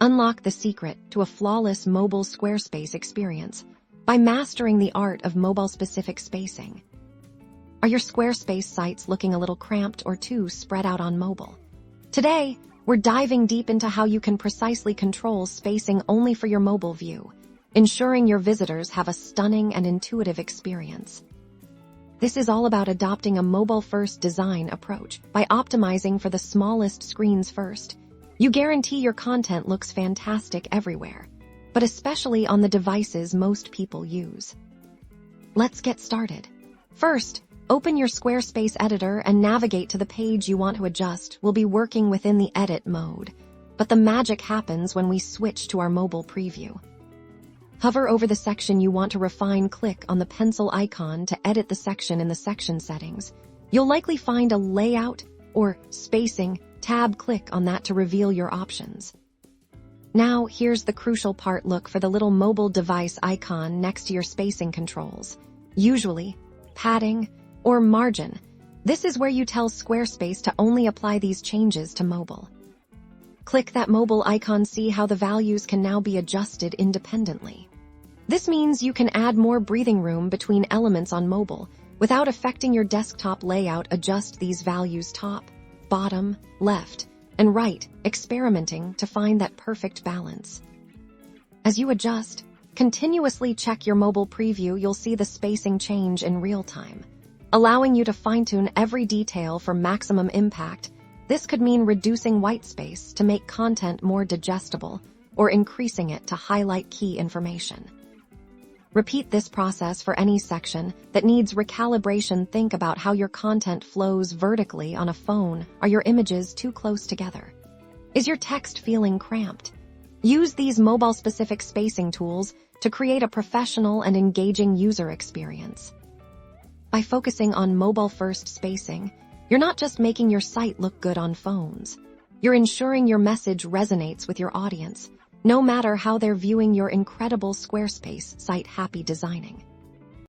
Unlock the secret to a flawless mobile Squarespace experience by mastering the art of mobile-specific spacing. Are your Squarespace sites looking a little cramped or too spread out on mobile? Today, we're diving deep into how you can precisely control spacing only for your mobile view, ensuring your visitors have a stunning and intuitive experience. This is all about adopting a mobile-first design approach by optimizing for the smallest screens first. You guarantee your content looks fantastic everywhere, but especially on the devices most people use. Let's get started. First, open your Squarespace editor and navigate to the page you want to adjust. We'll be working within the edit mode, but the magic happens when we switch to our mobile preview. Hover over the section you want to refine, click on the pencil icon to edit the section in the section settings. You'll likely find a layout or spacing tab. Click on that to reveal your options. Now, here's the crucial part. Look for the little mobile device icon next to your spacing controls, usually padding or margin. This is where you tell Squarespace to only apply these changes to mobile. Click that mobile icon. See how the values can now be adjusted independently. This means you can add more breathing room between elements on mobile without affecting your desktop layout. Adjust these values top, bottom, left, and right, experimenting to find that perfect balance. As you adjust, continuously check your mobile preview. You'll see the spacing change in real time, allowing you to fine-tune every detail for maximum impact. This could mean reducing white space to make content more digestible or increasing it to highlight key information. Repeat this process for any section that needs recalibration. Think about how your content flows vertically on a phone. Are your images too close together? Is your text feeling cramped? Use these mobile-specific spacing tools to create a professional and engaging user experience. By focusing on mobile-first spacing, you're not just making your site look good on phones. You're ensuring your message resonates with your audience, no matter how they're viewing your incredible Squarespace site. Happy designing!